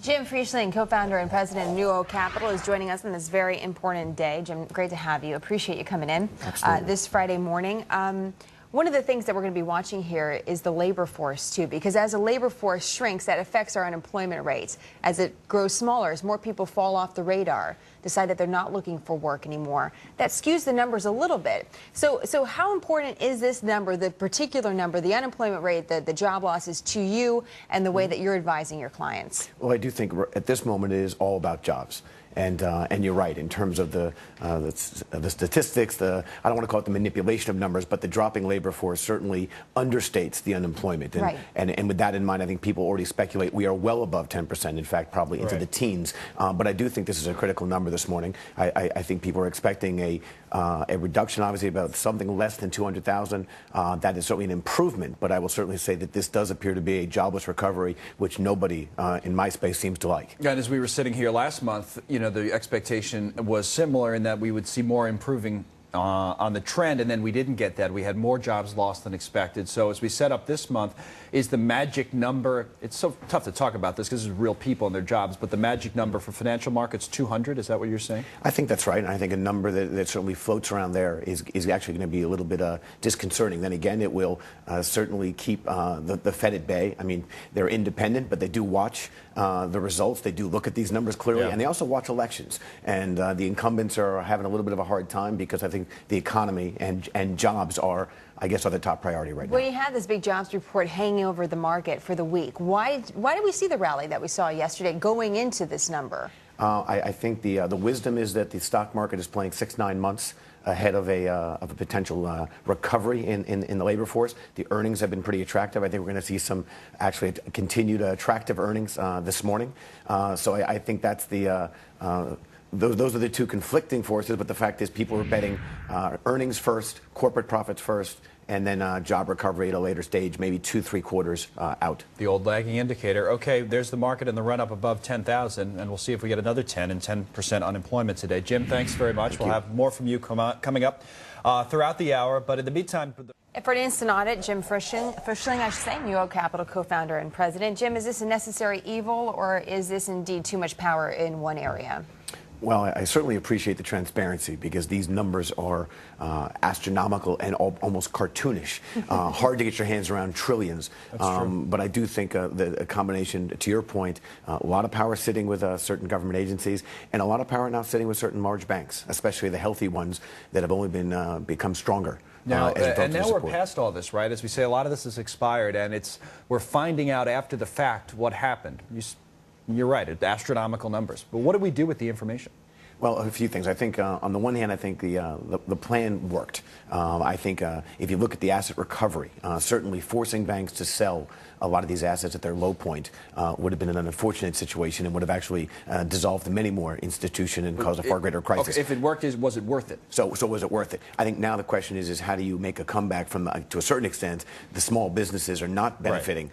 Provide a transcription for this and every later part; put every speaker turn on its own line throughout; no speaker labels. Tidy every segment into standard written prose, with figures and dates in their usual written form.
Jim Frischling, co-founder and president of NewOak Capital, is joining us on this very important day. Jim, great to have you. Appreciate you coming in this Friday morning. One of the things that we're going to be watching here is the labor force, too, because as the labor force shrinks, that affects our unemployment rates. As it grows smaller, as more people fall off the radar, decide that they're not looking for work anymore, that skews the numbers a little bit. So how important is this number, the particular number, the unemployment rate, the job losses to you and the way that you're advising your clients?
Well, I do think at this moment it is all about jobs. And you're right in terms of the statistics. I don't want to call it the manipulation of numbers, but the dropping labor force certainly understates the unemployment. And,
right.
and with that in mind, I think people already speculate we are well above 10%. In fact, probably into the teens. But I do think this is a critical number this morning. I think people are expecting a reduction, obviously, about something less than 200,000. That is certainly an improvement. But I will certainly say that this does appear to be a jobless recovery, which nobody in my space seems to like.
Yeah, and as we were sitting here last month, you know, the expectation was similar in that we would see more improving on the trend, and then we didn't get that. We had more jobs lost than expected. So as we set up this month, is the magic number, it's so tough to talk about this because it's real people and their jobs, but the magic number for financial markets, 200, is that what you're saying? I
think that's right, and I think a number that certainly floats around there is actually going to be a little bit disconcerting. Then again, it will certainly keep the Fed at bay. I mean, they're independent, but they do watch the results. They do look at these numbers clearly, and they also watch elections. And the incumbents are having a little bit of a hard time because I think the economy and jobs are the top priority right now.
When you had this big jobs report hanging over the market for the week, why did we see the rally that we saw yesterday going into this number?
I think the wisdom is that the stock market is playing 6-9 months ahead of a potential recovery in the labor force. The earnings have been pretty attractive. I think we're going to see some actually continued attractive earnings this morning. So I think that's those are the two conflicting forces, but the fact is people are betting earnings first, corporate profits first, and then job recovery at a later stage, maybe 2-3 quarters out.
The old lagging indicator. Okay, there's the market in the run-up above 10,000, and we'll see if we get another 10 and 10% unemployment today. Jim, thanks very much. We'll have more from you coming up throughout the hour, but in the meantime...
For an instant audit, Jim Frischling, I should say, NewOak Capital co-founder and president. Jim, is this a necessary evil, or is this indeed too much power in one area?
Well, I certainly appreciate the transparency because these numbers are astronomical and almost cartoonish. Hard to get your hands around, trillions. But I do think a combination, to your point, a lot of power sitting with certain government agencies and a lot of power now sitting with certain large banks, especially the healthy ones that have only become stronger.
Now, and now we're past all this, right? As we say, a lot of this is expired, and we're finding out after the fact what happened. You're right, at astronomical numbers. But what do we do with the information?
Well, a few things. I think on the one hand, I think the plan worked. I think if you look at the asset recovery, certainly forcing banks to sell a lot of these assets at their low point would have been an unfortunate situation and would have actually dissolved many more institutions and caused a far greater crisis.
Okay, if it worked, was it worth it?
So was it worth it? I think now the question is how do you make a comeback from, to a certain extent, the small businesses are not benefiting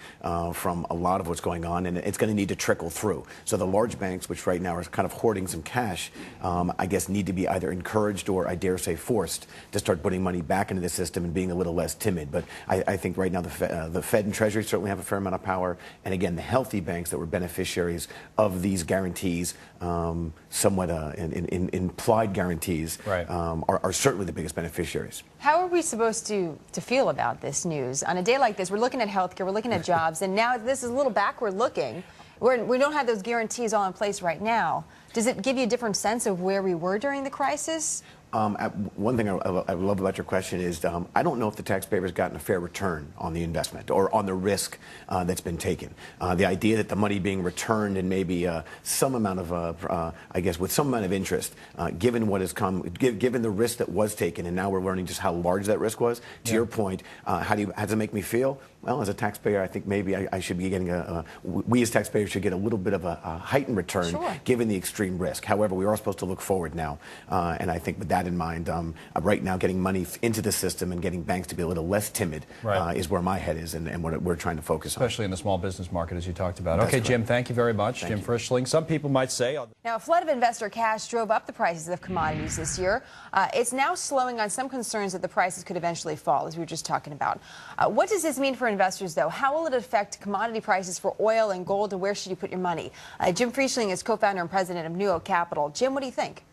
from a lot of what's going on, and it's going to need to trickle through. So the large banks, which right now are kind of hoarding some cash, I guess need to be either encouraged or, I dare say, forced to start putting money back into the system and being a little less timid. But I think right now the Fed and Treasury certainly have a fair amount of power. And again, the healthy banks that were beneficiaries of these guarantees, somewhat implied guarantees, are certainly the biggest beneficiaries.
How are we supposed to feel about this news? On a day like this, we're looking at healthcare, we're looking at jobs, and now this is a little backward looking. We don't have those guarantees all in place right now. Does it give you a different sense of where we were during the crisis?
One thing I love about your question is I don't know if the taxpayer has gotten a fair return on the investment or on the risk that's been taken. The idea that the money being returned and maybe some amount of, I guess, with some amount of interest, given what has come, given the risk that was taken, and now we're learning just how large that risk was. To your point, how does it make me feel? Well, as a taxpayer, I think maybe I should be getting we as taxpayers should get a little bit of a heightened return given the extreme risk. However, we are supposed to look forward now, and I think with that that in mind, right now getting money into the system and getting banks to be a little less timid is where my head is and what we're trying to focus on.
Especially in the small business market, as you talked about.
That's
okay,
correct.
Jim, thank you very much. Jim Frischling. Some people might say...
Now, a flood of investor cash drove up the prices of commodities this year. It's now slowing on some concerns that the prices could eventually fall, as we were just talking about. What does this mean for investors, though? How will it affect commodity prices for oil and gold, and where should you put your money? Jim Frischling is co-founder and president of NewOak Capital. Jim, what do you think?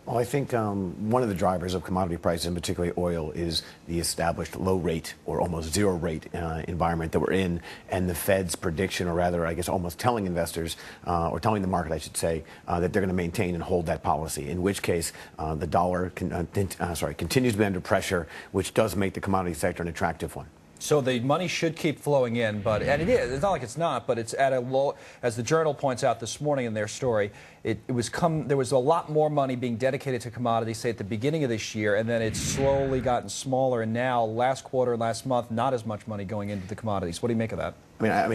Well, I think one of the drivers of commodity prices, and particularly oil, is the established low rate or almost zero rate environment that we're in, and the Fed's prediction, or rather, I guess, almost telling investors, or telling the market, I should say, that they're going to maintain and hold that policy, in which case the dollar continues to be under pressure, which does make the commodity sector an attractive one.
So the money should keep flowing in, and it is. It's not like it's not, but it's at a low. As the Journal points out this morning in their story, there was a lot more money being dedicated to commodities, say at the beginning of this year, and then it's slowly gotten smaller. And now, last quarter, last month, not as much money going into the commodities. What do you make of that?
I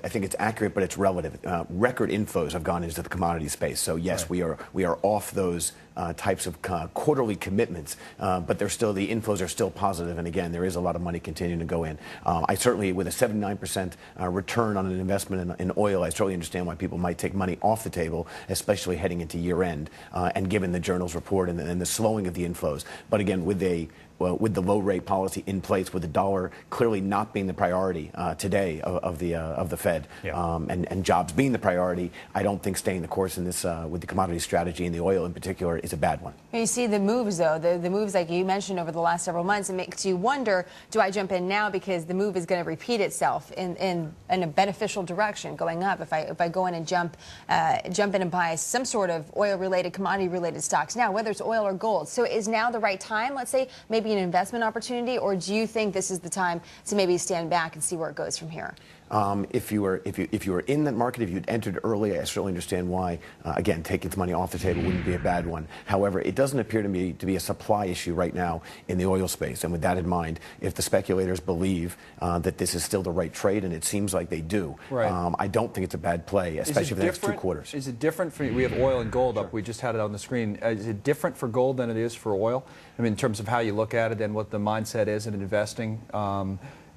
think it's accurate, but it's relative. Record inflows have gone into the commodity space. So yes, we are off those types of quarterly commitments, but the inflows are still positive. And again, there is a lot of money continuing to go in. I certainly, with a 79% return on an investment in oil, I certainly understand why people might take money off the table, especially heading into year end, and given the Journal's report and the slowing of the inflows. But again, with the low rate policy in place, with the dollar clearly not being the priority today of the Fed, and jobs being the priority, I don't think staying the course in this with the commodity strategy and the oil in particular is a bad one.
You see the moves, though, the moves like you mentioned over the last several months, it makes you wonder, do I jump in now because the move is going to repeat itself in a beneficial direction going up? If I go in and jump in and buy some sort of oil-related, commodity-related stocks now, whether it's oil or gold. So is now the right time, let's say, maybe an investment opportunity, or do you think this is the time to maybe stand back and see where it goes from here?
If you were in that market, if you'd entered early, I certainly understand why. Again, taking its money off the table wouldn't be a bad one. However, it doesn't appear to me to be a supply issue right now in the oil space. And with that in mind, if the speculators believe that this is still the right trade, and it seems like they do, I don't think it's a bad play, especially for the next 2 quarters.
Is it different for, we have oil and gold up, we just had it on the screen. Is it different for gold than it is for oil? I mean, in terms of how you look at it and what the mindset is in investing?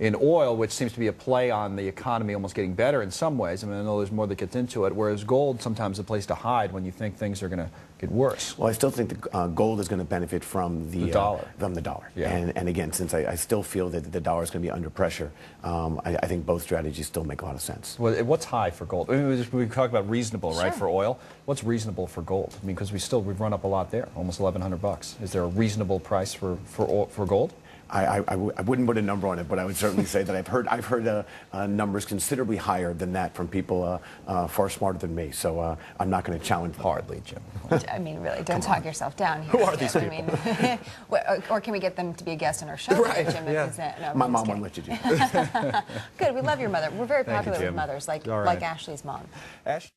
In oil, which seems to be a play on the economy almost getting better in some ways. I mean, I know there's more that gets into it, whereas gold sometimes is a place to hide when you think things are going to get worse.
Well, I still think the gold is going to benefit from the dollar.
Yeah.
And again, since I still feel that the dollar is going to be under pressure, I think both strategies still make a lot of sense.
Well, what's high for gold? I mean, we talk about reasonable, right, for oil. What's reasonable for gold? I mean, because we've run up a lot there, almost $1,100. Is there a reasonable price for gold?
I wouldn't put a number on it, but I would certainly say that I've heard numbers considerably higher than that from people far smarter than me. So I'm not going to challenge them.
Hardly, Jim.
I mean, really, don't talk yourself down here.
Who are these people?
I mean, or can we get them to be a guest on our show?
Right.
Jim,
No, my mom won't let you do that.
Good. We love your mother. We're very
Thank you,
popular with
Jim.
mothers, like
All right.
Ashley's mom.
Ash